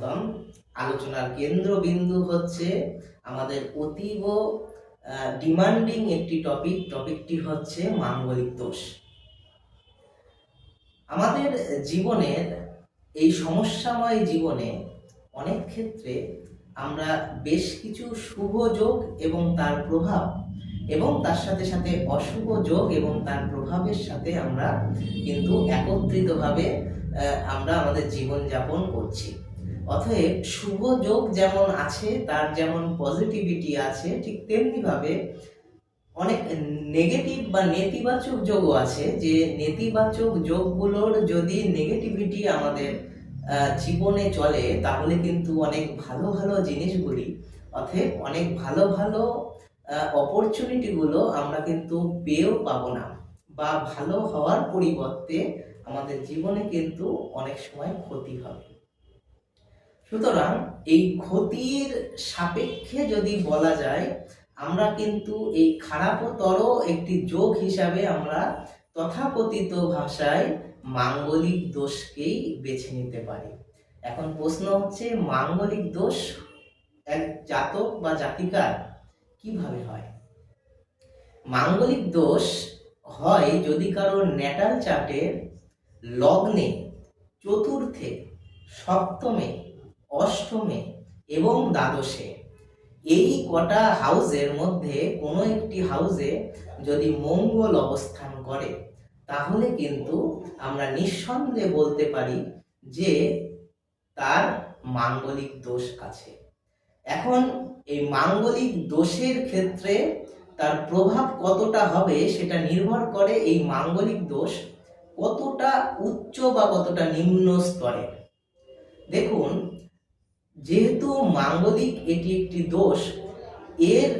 স্বাগতম। আলোচনার কেন্দ্রবিন্দু হচ্ছে আমাদের অতীব ডিমান্ডিং একটি টপিকটি হচ্ছে মাঙ্গলিক দোষ। আমাদের জীবনের এই সমস্যাময় জীবনে অনেক ক্ষেত্রে আমরা বেশ কিছু শুভ যোগ এবং তার প্রভাব এবং তার সাথে সাথে অশুভ যোগ এবং তার প্রভাবের সাথে আমরা কিন্তু একত্রিতভাবে আমরা আমাদের জীবনযাপন করছি। অতএব শুভ যোগ যেমন আছে, তার যেমন পজিটিভিটি আছে, ঠিক তেমনিভাবে অনেক নেগেটিভ বা নেতিবাচক যোগও আছে। যে নেতিবাচক যোগগুলোর যদি নেগেটিভিটি আমাদের জীবনে চলে, তাহলে কিন্তু অনেক ভালো ভালো জিনিসগুলি, অতএব অনেক ভালো ভালো অপরচুনিটিগুলো আমরা কিন্তু পেয়েও পাবো না, বা ভালো হওয়ার পরিবর্তে আমাদের জীবনে কিন্তু অনেক সময় ক্ষতি হবে। সুতরাং এই ক্ষতির সাপেক্ষে যদি বলা যায়, আমরা কিন্তু এই খারাপতর একটি যোগ হিসাবে আমরা তথাকথিত ভাষায় মাঙ্গলিক দোষকেই বেছে নিতে পারি। এখন প্রশ্ন হচ্ছে, মাঙ্গলিক দোষ এক জাতক বা জাতিকার কিভাবে হয়? মাঙ্গলিক দোষ হয় যদি কারোর ন্যাটাল চার্টের লগ্নে, চতুর্থে, সপ্তমে, অষ্টমে এবং দ্বাদশে, এই কটা হাউসের মধ্যে কোনো একটি হাউসে যদি মঙ্গল অবস্থান করে, তাহলে কিন্তু আমরা নিঃসন্দেহে বলতে পারি যে তার মাঙ্গলিক দোষ আছে। এখন এই মাঙ্গলিক দোষের ক্ষেত্রে তার প্রভাব কতটা হবে সেটা নির্ভর করে এই মাঙ্গলিক দোষ কতটা উচ্চ বা কতটা নিম্ন স্তরে। দেখুন, যেহেতু মাঙ্গলিক এটি একটি দোষ, এর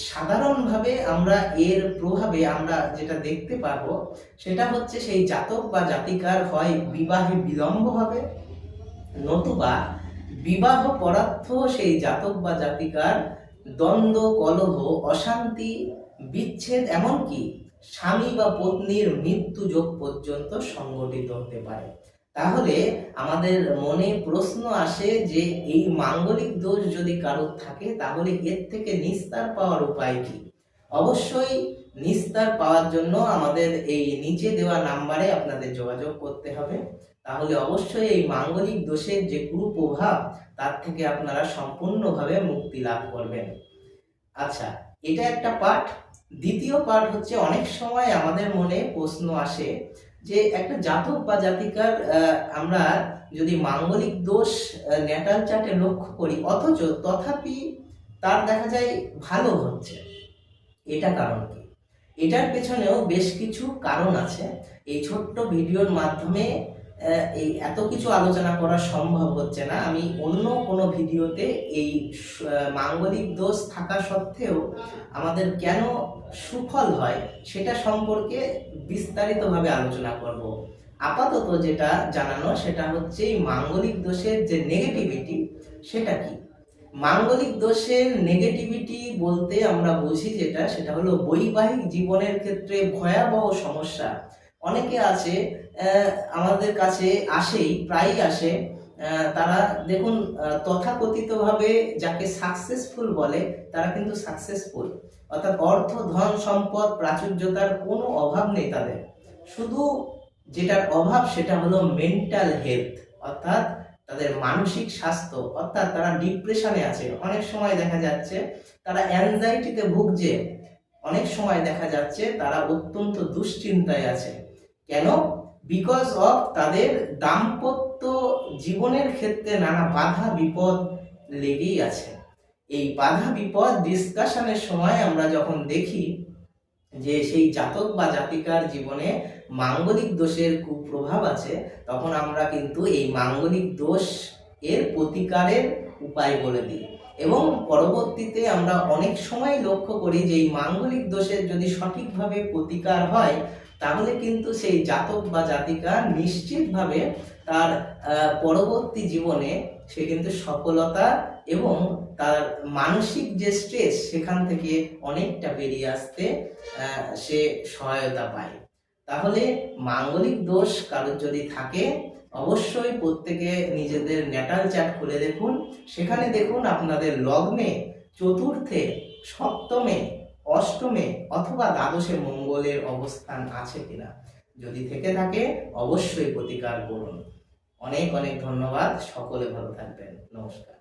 সাধারণভাবে আমরা এর প্রভাবে আমরা যেটা দেখতে পাবো সেটা হচ্ছে সেই জাতক বা জাতিকার হয় বিবাহে বিলম্ব হবে, নতুবা বিবাহ পরার্থ সেই জাতক বা জাতিকার দ্বন্দ্ব, কলহ, অশান্তি, বিচ্ছেদ, এমনকি স্বামী বা পত্নীর মৃত্যু যোগ পর্যন্ত সংঘটিত হতে পারে। তাহলে আমাদের মনে প্রশ্ন আসে যে এই মাঙ্গলিক দোষ যদি কারোর থাকে, তাহলে এর থেকে নিস্তার পাওয়ার উপায় কি? অবশ্যই নিস্তার পাওয়ার জন্য আমাদের এই নিচে দেওয়া নাম্বারে আপনাদের যোগাযোগ করতে হবে। তাহলে অবশ্যই এই মাঙ্গলিক দোষের যে কুপ্রভাব, তার থেকে আপনারা সম্পূর্ণভাবে মুক্তি লাভ করবেন। আচ্ছা, এটা একটা পার্ট। দ্বিতীয় পার্ট হচ্ছে, অনেক সময় আমাদের মনে প্রশ্ন আসে যে একটা জাতক বা জাতিকার আমরা যদি মাঙ্গলিক দোষ ন্যাটাল চার্টে লক্ষ্য করি, অথচ তথাপি তার দেখা যায় ভালো হচ্ছে, এটা কারণ কি? এটার পেছনেও বেশ কিছু কারণ আছে। এই ছোট্ট ভিডিওর মাধ্যমে এই এত কিছু আলোচনা করা সম্ভব হচ্ছে না। আমি অন্য কোনো ভিডিওতে এই মাঙ্গলিক দোষ থাকা সত্ত্বেও আমাদের কেন সুফল হয় সেটা সম্পর্কে বিস্তারিতভাবে আলোচনা করব। আপাতত যেটা জানানো সেটা হচ্ছে এই মাঙ্গলিক দোষের যে নেগেটিভিটি, সেটা কি? মাঙ্গলিক দোষের নেগেটিভিটি বলতে আমরা বুঝি সেটা হলো বৈবাহিক জীবনের ক্ষেত্রে ভয়াবহ সমস্যা। অনেকে আছে আমাদের কাছে প্রায়ই আসে, তারা দেখুন তথাকথিতভাবে যাকে সাকসেসফুল বলে, তারা কিন্তু সাকসেসফুল, অর্থাৎ অর্থ, ধন, সম্পদ, প্রাচুর্যতার কোনো অভাব নেই তাদের। শুধু যেটার অভাব সেটা হলো মেন্টাল হেলথ, অর্থাৎ তাদের মানসিক স্বাস্থ্য, অর্থাৎ তারা ডিপ্রেশনে আছে। অনেক সময় দেখা যাচ্ছে তারা অ্যাংজাইটিতে ভুগছে, অনেক সময় দেখা যাচ্ছে তারা অত্যন্ত দুশ্চিন্তায় আছে। কেন? বিকজ অফ তাদের দাম্পত্য জীবনের ক্ষেত্রে নানা বাধা বিপদ লেগেই আছে। এই বাধা বিপদ ডিসকাশনের সময় আমরা যখন দেখি যে সেই জাতক বা জাতিকার জীবনে মাঙ্গলিক দোষের কুপ্রভাব আছে, তখন আমরা কিন্তু এই মাঙ্গলিক দোষ এর প্রতিকারের উপায় বলে দিই। এবং পরবর্তীতে আমরা অনেক সময় লক্ষ্য করি যে এই মাঙ্গলিক দোষের যদি সঠিকভাবে প্রতিকার হয়, তাহলে কিন্তু সেই জাতক বা জাতিকা নিশ্চিতভাবে তার পরবর্তী জীবনে সে কিন্তু সফলতা এবং তার মানসিক যে স্ট্রেস, সেখান থেকে অনেকটা বেরিয়ে আসতে সে সহায়তা পায়। তাহলে মাঙ্গলিক দোষ কারোর যদি থাকে, অবশ্যই প্রত্যেকে নিজেদের ন্যাটাল চার্ট খুলে দেখুন, সেখানে দেখুন আপনাদের লগ্নে চতুর্থে, সপ্তমে, অষ্টমে অথবা দ্বাদশে মঙ্গলের অবস্থান আছে কিনা। যদি থেকে থাকে অবশ্যই প্রতিকার করুন। অনেক অনেক ধন্যবাদ, সকলে ভালো থাকবেন, নমস্কার।